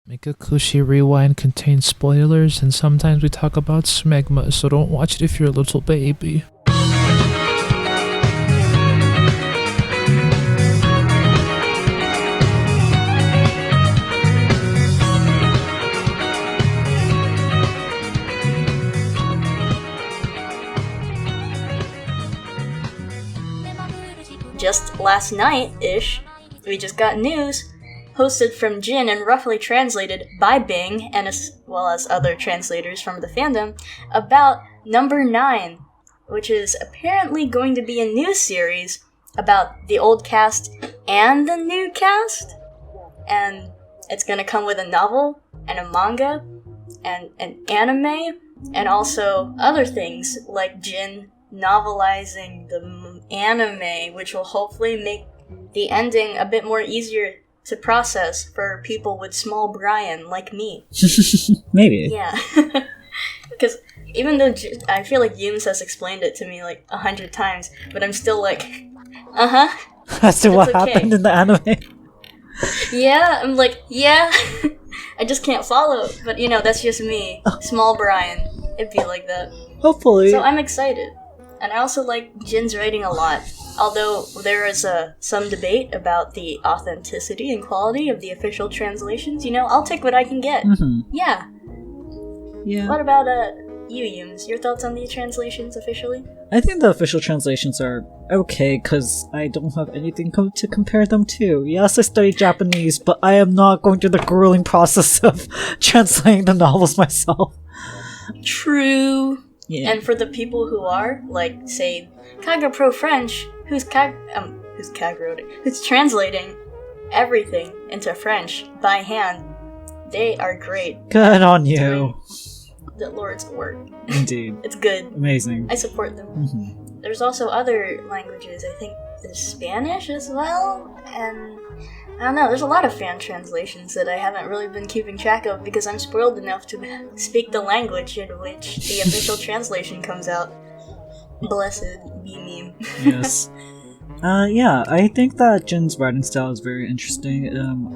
Mikakushi Rewind contains spoilers, and sometimes we talk about smegma, so don't watch it if you're a little baby. Just last night-ish, we just got news, posted from Jin and roughly translated by Bing, and as well as other translators from the fandom, about No.09, which is apparently going to be a new series about the old cast and the new cast, and it's going to come with a novel, and a manga, and an anime, and also other things like Jin novelizing the anime, which will hopefully make the ending a bit more easier to process for people with small Brian like me. Maybe. Yeah. Because even though I feel like Yooms has explained it to me like 100 times, but I'm still like, As to what happened in the anime. Yeah, I'm like, yeah. I just can't follow. But that's just me. Small Brian. It'd be like that. Hopefully. So I'm excited. And I also like Jin's writing a lot, although there is some debate about the authenticity and quality of the official translations. I'll take what I can get. Mm-hmm. Yeah. What about you, Yooms? Your thoughts on the translations officially? I think the official translations are okay, because I don't have anything to compare them to. Yes, I studied Japanese, but I am not going through the grueling process of translating the novels myself. True. Yeah. And for the people who are, like, say, Kagerou Pro French, who's translating everything into French by hand, they are great. Good on you. The Lord's work. Indeed. It's good. Amazing. I support them. Mm-hmm. There's also other languages. I think there's Spanish as well, and I don't know, there's a lot of fan translations that I haven't really been keeping track of because I'm spoiled enough to speak the language in which the official translation comes out. Blessed be me. Yes. Yeah, I think that Jin's writing style is very interesting.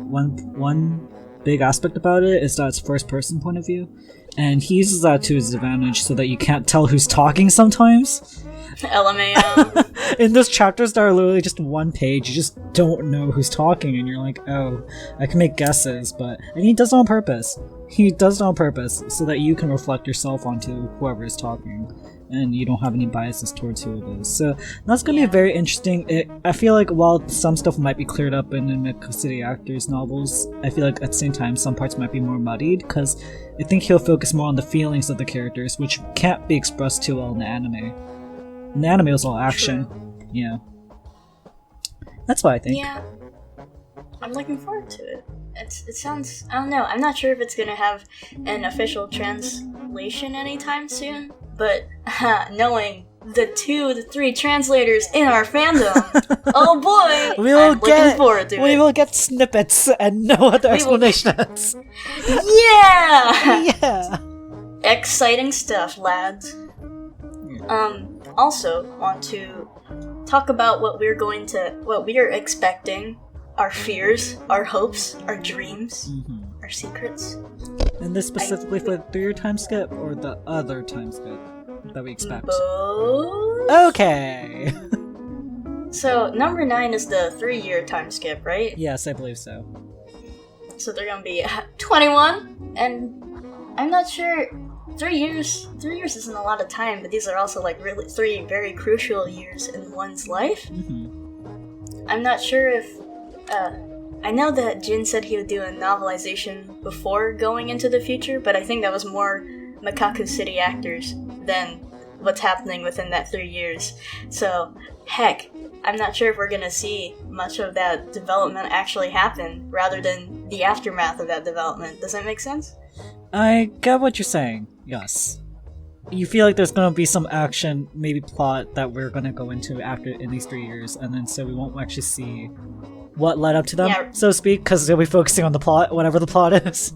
One big aspect about it is that it's first-person point of view, and he uses that to his advantage so that you can't tell who's talking sometimes. LMAO. In those chapters that are literally just one page, you just don't know who's talking, and you're like, oh, I can make guesses, and he does it on purpose. He does it on purpose so that you can reflect yourself onto whoever is talking, and you don't have any biases towards who it is. So that's going to be very interesting. I feel like while some stuff might be cleared up in the PapitheAxolotl novels, I feel like at the same time some parts might be more muddied, because I think he'll focus more on the feelings of the characters, which can't be expressed too well in the anime. And the anime was all action. True. Yeah. That's what I think. Yeah. I'm looking forward to it. It sounds... I don't know. I'm not sure if it's gonna have an official translation anytime soon, but knowing the 3 translators in our fandom, oh boy! Looking forward to it. We will get snippets and no other explanations. Yeah! Yeah! Exciting stuff, lads. Also want to talk about what we're expecting, our fears, our hopes, our dreams, our secrets. And this specifically for the 3-year time skip or the other time skip that we expect? Both? Okay! So, No.09 is the 3-year time skip, right? Yes, I believe so. So they're gonna be 21, and I'm not sure... 3 years isn't a lot of time, but these are also like really 3 very crucial years in one's life. I'm not sure if I know that Jin said he would do a novelization before going into the future, but I think that was more Makaku City actors than what's happening within that 3 years. So heck, I'm not sure if we're gonna see much of that development actually happen rather than the aftermath of that development. Does that make sense? I get what you're saying, yes. You feel like there's gonna be some action, maybe plot, that we're gonna go into in these 3 years, and then so we won't actually see what led up to them, so to speak, because they'll be focusing on the plot, whatever the plot is.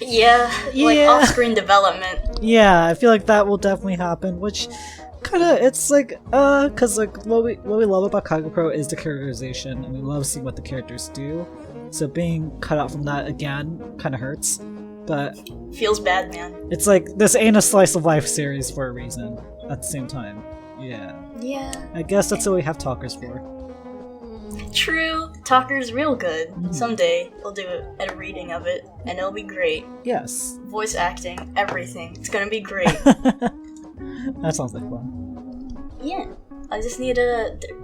Yeah, like off-screen development. Yeah, I feel like that will definitely happen, which kinda, it's like, cause like, what we love about Kagerou Pro is the characterization, and we love seeing what the characters do. So being cut out from that again kind of hurts. But Feels bad, man. it's like, this ain't a slice of life series for a reason at the same time. Yeah. Yeah. I guess that's what we have talkers for. True. Talker's real good. Someday we'll do a reading of it, and it'll be great. Yes. Voice acting, everything. It's gonna be great. That sounds like fun. Yeah. I just need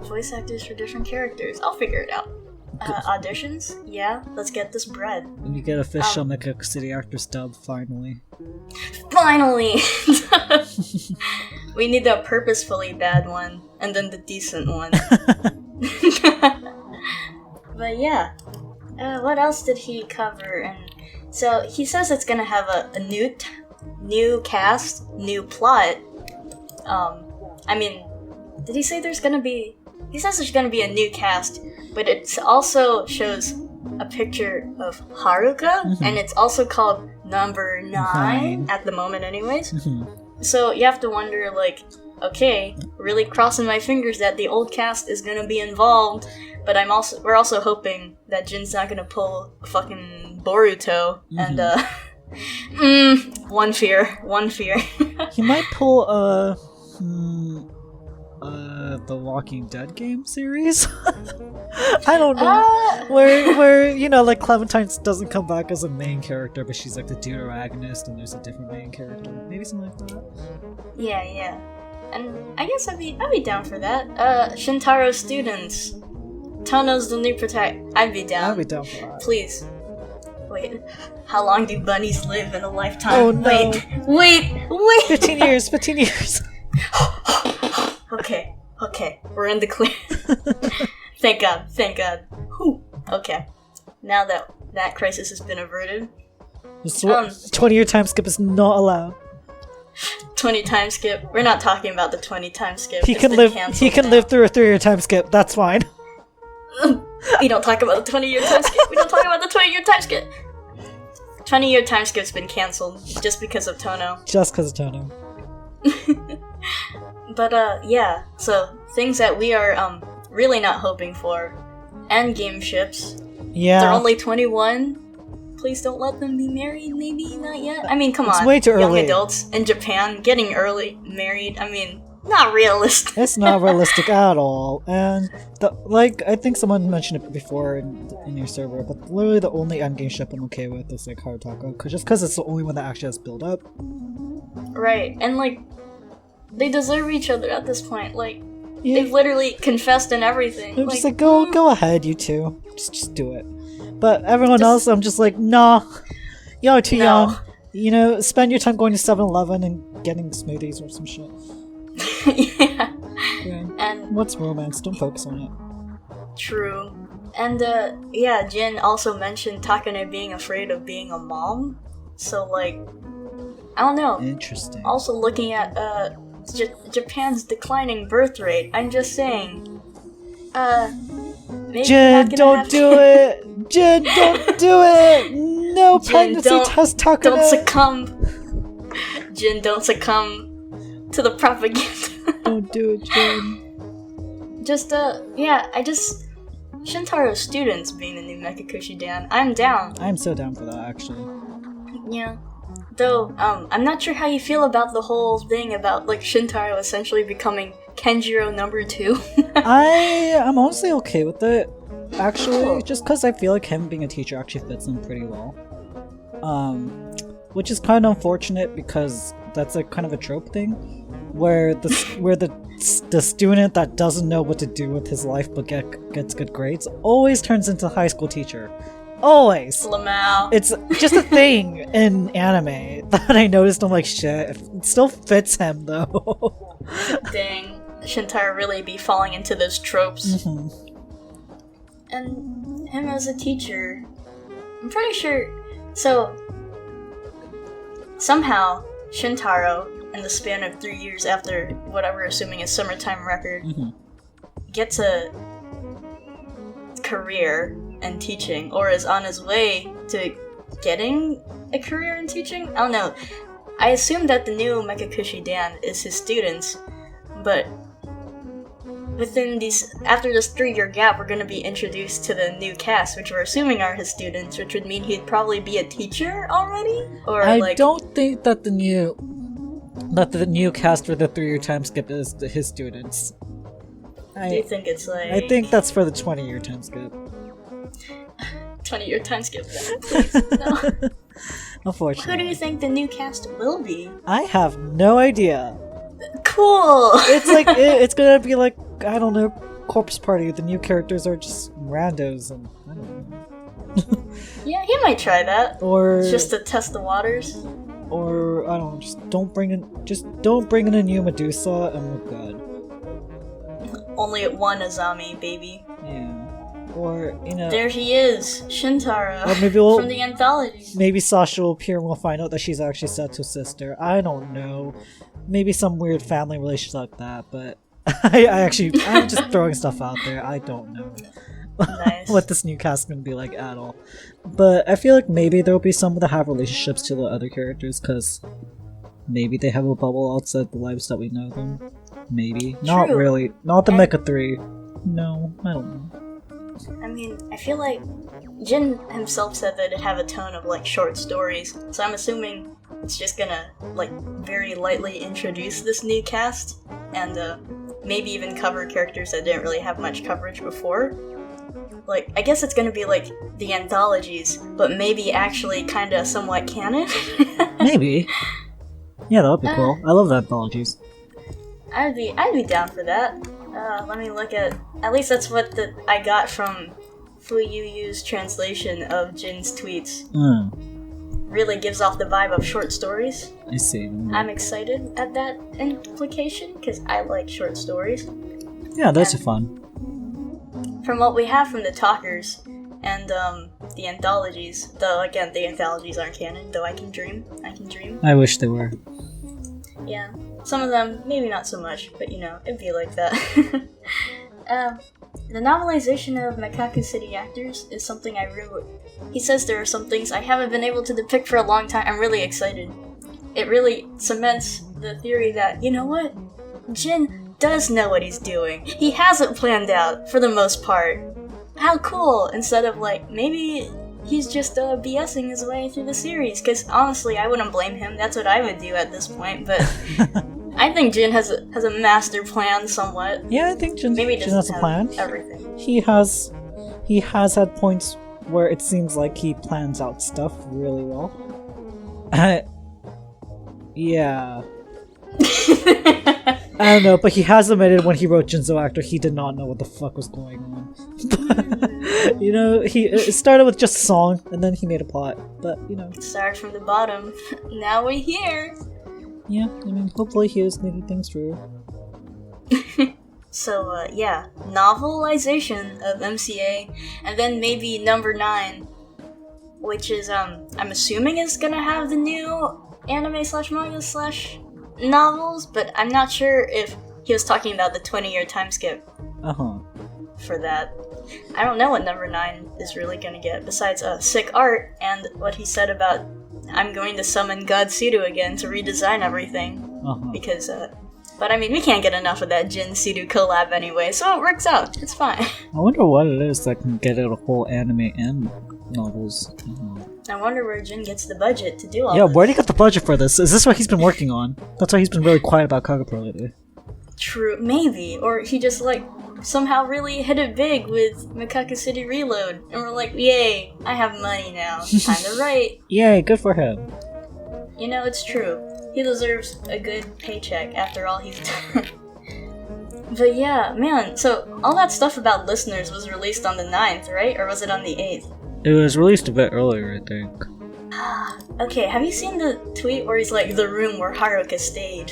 voice actors for different characters. I'll figure it out. Auditions? Yeah, let's get this bread. And you get official Mecha City Actors dub, finally. Finally! We need the purposefully bad one, and then the decent one. But yeah. What else did he cover? And so he says it's gonna have a new cast, new plot. I mean, did he say there's gonna be... He says there's gonna be a new cast, but it also shows a picture of Haruka, and it's also called number 9 at the moment anyways. So you have to wonder, like, okay, really crossing my fingers that the old cast is gonna be involved, but we're also hoping that Jin's not gonna pull a fucking Boruto, and one fear. He might pull the Walking Dead game series? I don't know. Where you know, like, Clementine doesn't come back as a main character, but she's like the deuteragonist and there's a different main character. Maybe something like that. Yeah. And I guess I'd be down for that. Shintaro students. Tono's the new protagonist. I'd be down. I'd be down for that. Please. Wait, how long do bunnies live in a lifetime? Oh no. Wait! 15 years. Okay, we're in the clear. Thank God. Whew. Okay, now that crisis has been averted. 20-year time skip is not allowed. 20 time skip. We're not talking about the 20 time skip. He can live through a 3-year time skip. That's fine. We don't talk about the 20-year time skip. 20-year time skip's been cancelled just because of Tono. But yeah, so things that we are really not hoping for. Endgame ships. Yeah. They're only 21. Please don't let them be married, maybe not yet. I mean, come on. It's way too early. Young adults in Japan getting early married. I mean, not realistic. It's not realistic at all. And I think someone mentioned it before in your server, but literally the only endgame ship I'm okay with is like Harutaka, just because it's the only one that actually has build up. Right, and like, they deserve each other at this point. Like, they've literally confessed and everything. I'm just like, go ahead, you two. Just do it. But everyone else, I'm just like, nah. Y'all are too young. You know, spend your time going to 7-Eleven and getting smoothies or some shit. Yeah. And what's romance? Don't focus on it. True. And yeah, Jin also mentioned Takane being afraid of being a mom. So like, I don't know. Interesting. Also looking at Japan's declining birth rate. I'm just saying. Maybe Jin, don't do it! Jin, don't do it! No pregnancy test, Takane! Don't succumb. Jin, don't succumb to the propaganda. Don't do it, Jin. Shintaro students being the new Mekakushi Dan. I'm down. I'm so down for that, actually. Yeah. Though, I'm not sure how you feel about the whole thing about, like, Shintaro essentially becoming Kenjiro number 2. I'm honestly okay with it, actually, just because I feel like him being a teacher actually fits him pretty well. Which is kind of unfortunate because that's like kind of a trope thing, where the student that doesn't know what to do with his life but gets good grades always turns into a high school teacher. Always. Lamau. It's just a thing in anime that I noticed. I'm like, shit, it still fits him though. Dang. Shintaro really be falling into those tropes. Mm-hmm. And him as a teacher, I'm pretty sure. So, somehow, Shintaro, in the span of 3 years after what we're assuming is summertime record, gets a career in teaching, or is on his way to getting a career in teaching? I don't know. I assume that the new Mekakushi Dan is his students, but within these, after this 3-year gap, we're gonna be introduced to the new cast, which we're assuming are his students, which would mean he'd probably be a teacher already? Or I don't think that the new cast for the 3-year time skip is his students. Do you think it's like... I think that's for the 20-year time skip. 20-year time skip then, please. No. Unfortunately. Who do you think the new cast will be? I have no idea. Cool! It's like, it's gonna be like, I don't know, Corpse Party. The new characters are just randos and I don't know. Yeah, he might try that. Or... just to test the waters. Or, I don't know, just don't bring in a new Medusa and we're good. Only one Azami, baby. Yeah. Or, you know... There he is, Shintaro, or maybe from the anthology. Maybe Sasha will appear and we'll find out that she's actually Seto's sister. I don't know. Maybe some weird family relationship like that, but I'm just throwing stuff out there. I don't know Nice. what this new cast is going to be like at all. But I feel like maybe there'll be some that have relationships to the other characters, because maybe they have a bubble outside the lives that we know them. Maybe. Not True. really. Not the Mecha 3. No, I don't know. I mean, I feel like Jin himself said that it'd have a tone of like short stories, so I'm assuming it's just gonna like very lightly introduce this new cast and maybe even cover characters that didn't really have much coverage before. Like, I guess it's gonna be like the anthologies, but maybe actually kinda somewhat canon. Maybe. Yeah, that would be cool. I love the anthologies. I'd be down for that. Let me look at least that's what I got from Fuyuyu's translation of Jin's tweets. Really gives off the vibe of short stories. I see. I'm excited at that implication, because I like short stories. Yeah, those are fun. From what we have from the talkers and the anthologies, though again, the anthologies aren't canon, though I can dream. I wish they were. Yeah. Some of them, maybe not so much, but you know, it'd be like that. The novelization of Macaque City Actors is something I really... He says there are some things I haven't been able to depict for a long time. I'm really excited. It really cements the theory that, you know what? Jin does know what he's doing. He has it planned out, for the most part. How cool! Instead of like, maybe he's just BSing his way through the series, because honestly, I wouldn't blame him. That's what I would do at this point, but... I think Jin has a master plan somewhat. Yeah, I think Jin has a plan. Everything. He has had points where it seems like he plans out stuff really well. Yeah. I don't know, but he has admitted when he wrote Jinzo Actor, he did not know what the fuck was going on. You know, it started with just a song, and then he made a plot. But, you know. Started from the bottom. Now we're here! Yeah, I mean, hopefully he is making things true. So, yeah. Novelization of MCA, and then maybe number 9, which is, I'm assuming is gonna have the new anime/manga/novels, but I'm not sure if he was talking about the 20-year time skip for that. I don't know what number 9 is really gonna get, besides sick art and what he said about I'm going to summon God Sudo again to redesign everything. Because, but I mean, we can't get enough of that Jin Sudo collab anyway, so it works out. It's fine. I wonder what it is that can get out a whole anime and novels. I wonder where Jin gets the budget to do all Yeah, this. where did he get the budget for this? Is this what he's been working on? That's why he's been really quiet about Kagerou lately. True, maybe. Or he just, like, somehow really hit it big with Macaque City Reload, and we're like, yay, I have money now. Time to write. Yay, good for him. You know, it's true. He deserves a good paycheck after all he's done. But yeah, man, so all that stuff about listeners was released on the 9th, right? Or was it on the 8th? It was released a bit earlier, I think. Okay, have you seen the tweet where he's like, the room where Haruka stayed?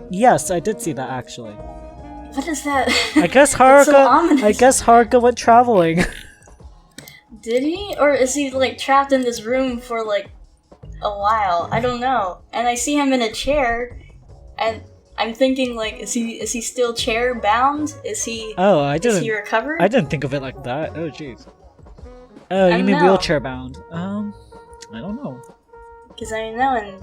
Yes, I did see that actually. What is that? I guess Haruka went traveling. Did he? Or is he like trapped in this room for like a while? I don't know. And I see him in a chair, and I'm thinking like, is he still chair bound? Is he recovered? I didn't think of it like that. Oh jeez. Oh, you mean wheelchair bound? I don't know. Because I know in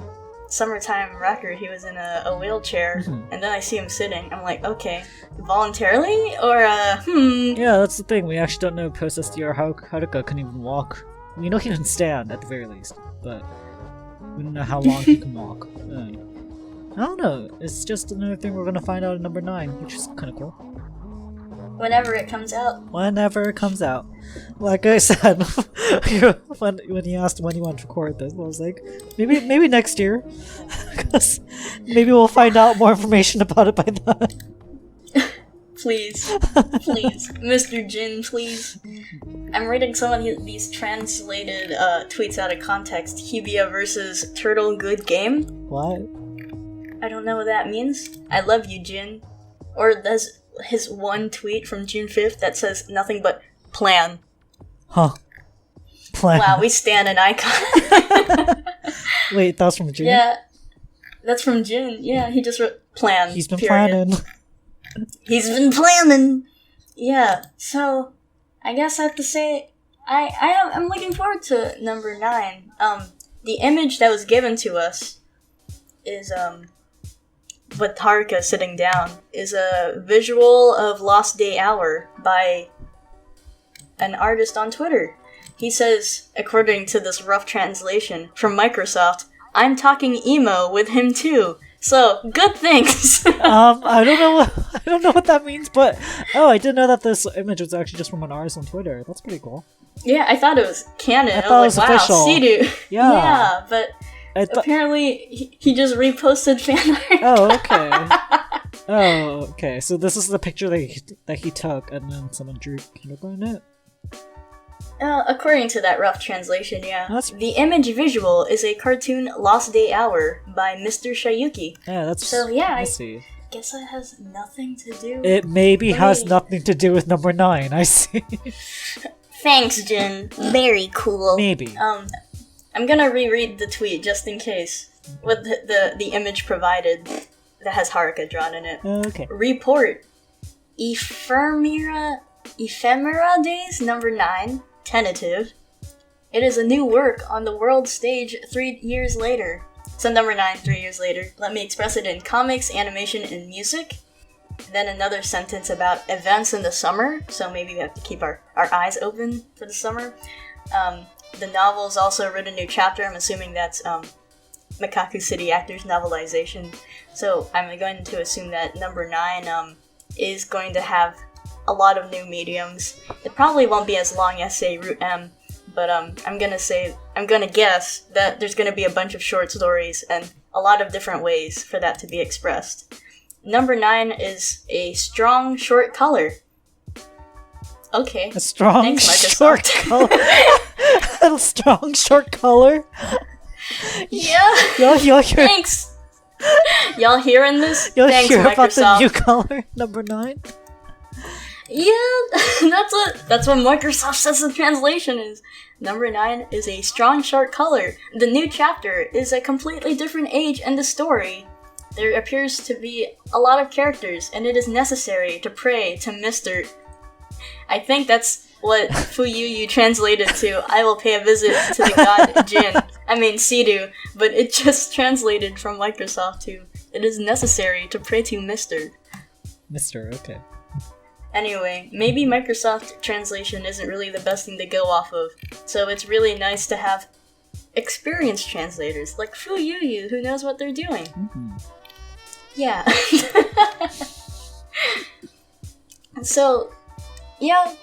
summertime record, he was in a wheelchair, and then I see him sitting. I'm like, okay, voluntarily or Yeah, that's the thing. We actually don't know post SDR how Haruka can even walk. We know he can stand at the very least, but we don't know how long he can walk. I don't know. It's just another thing we're gonna find out in number 9, which is kind of cool. whenever it comes out. Whenever it comes out. Like I said, when he asked when he wanted to record this, I was like, maybe next year, because maybe we'll find out more information about it by then. Please, please, Mr. Jin, please. I'm reading some of these translated tweets out of context. Hibiya versus Turtle, good game. What? I don't know what that means. I love you, Jin. Or there's his one tweet from June 5th that says nothing but plan. Huh. Plan. Wow, we stand an icon. Wait, that's from June? Yeah, that's from June. Yeah, he just wrote plan. He's been period. planning. He's been planning. Yeah, so I guess I have to say I'm looking forward to number 9. The image that was given to us is with Haruka sitting down is a visual of Lost Day Hour by an artist on Twitter. He says, according to this rough translation from Microsoft, I'm talking emo with him too. So, good things! I don't know what that means, but I didn't know that this image was actually just from an artist on Twitter. That's pretty cool. Yeah, I thought it was canon. I thought it was like, official. Wow, Sidu. Yeah. But apparently he just reposted fan art. Oh, okay. Oh, okay. So this is the picture that he took, and then someone drew Kinoko in it? According to that rough translation, yeah. That's... The image visual is a cartoon Lost Day Hour by Mr. Shayuki. Yeah, that's... So, yeah, I see. guess that has nothing to do... It maybe has nothing to do with number 9, I see. Thanks, Jin. Very cool. Maybe. I'm gonna reread the tweet just in case, with the image provided that has Haruka drawn in it. Okay. Report. Ephemera Days number 9, tentative. It is a new work on the world stage 3 years later. So number 9, 3 years later. Let me express it in comics, animation, and music. Then another sentence about events in the summer, so maybe we have to keep our eyes open for the summer. The novel's also written a new chapter. I'm assuming that's Makaku City Actors novelization. So I'm going to assume that number 9 is going to have a lot of new mediums. It probably won't be as long as, say, Route M, but I'm gonna guess that there's gonna be a bunch of short stories and a lot of different ways for that to be expressed. Number 9 is a strong short color. Okay. A strong Thanks, short color. A strong short color. Yeah. Y'all hear? Thanks. Y'all hearing this? You'll Thanks, hear Microsoft. about the new color, number 9. Yeah, that's what Microsoft says the translation is. Number 9 is a strong short color. The new chapter is a completely different age in the story. There appears to be a lot of characters, and it is necessary to pray to Mr. I think that's what Fuyuyu translated to, I will pay a visit to the god Jin. I mean Sidu, but it just translated from Microsoft to, it is necessary to pray to Mr. Mr. Okay. Anyway, maybe Microsoft translation isn't really the best thing to go off of, so it's really nice to have experienced translators, like Fuyuyu, who knows what they're doing. Mm-hmm. Yeah. So, yeah,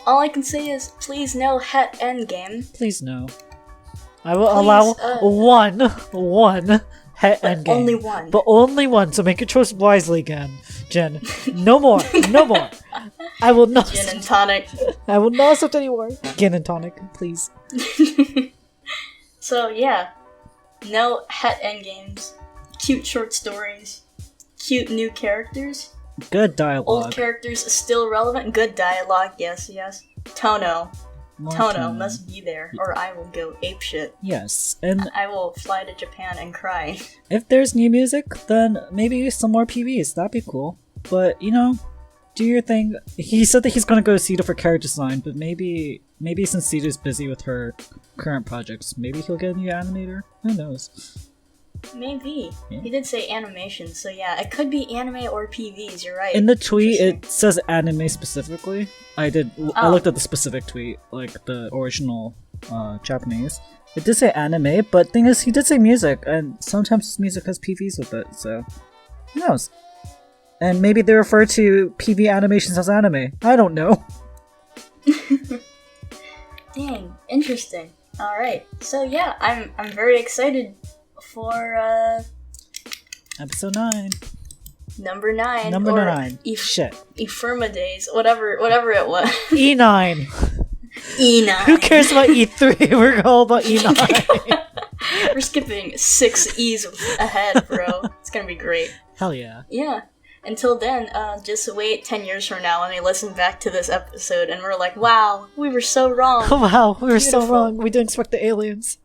all I can say is, please no het endgame. Please no. I will allow one het endgame. Only one. But only one, so make your choice wisely again, Jen. No more. No more. I will not. Gin and tonic. I will not accept any more. Gin and tonic, please. So, yeah. No het endgames. Cute short stories. Cute new characters. Good dialogue. Old characters still relevant. Good dialogue, yes. Tono must be there, or I will go apeshit. Yes, and I will fly to Japan and cry. if there's new music, then maybe some more PVs. That'd be cool. But, do your thing. He said that he's gonna go to Sita for character design, but maybe since Sita's busy with her current projects, maybe he'll get a new animator? Who knows? Maybe. Yeah. He did say animation, so yeah, it could be anime or PVs, you're right. In the tweet, Interesting. it says anime specifically. I looked at the specific tweet, like the original Japanese. It did say anime, but thing is, he did say music, and sometimes his music has PVs with it, so who knows? And maybe they refer to PV animations as anime. I don't know. Dang, interesting. Alright, so yeah, I'm very excited for Episode 9. number 9. Number or 9. Shit. Days, whatever it was. E9. E9. Who cares about E3? We're all about E9. We're skipping 6 E's ahead, bro. It's gonna be great. Hell yeah. Yeah. Until then, just wait 10 years from now when we listen back to this episode and we're like, wow, we were so wrong. Oh wow, we were so Beautiful. wrong. We didn't expect the aliens.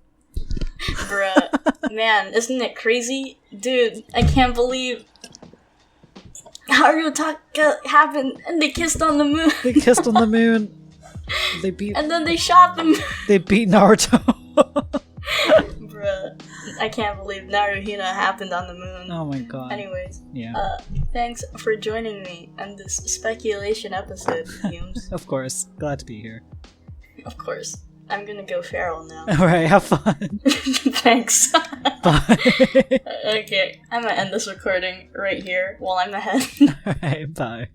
Bruh. Man, isn't it crazy? Dude, I can't believe Harutaka happened and they kissed on the moon. They kissed on the moon. They beat. And then they shot the moon. They beat Naruto. Bruh. I can't believe NaruHina happened on the moon. Oh my god. Anyways, Yeah. thanks for joining me on this speculation episode, Yooms. Of course. Glad to be here. Of course. I'm gonna go feral now. Alright, have fun. Thanks. Bye. Okay, I'm gonna end this recording right here while I'm ahead. Alright, bye.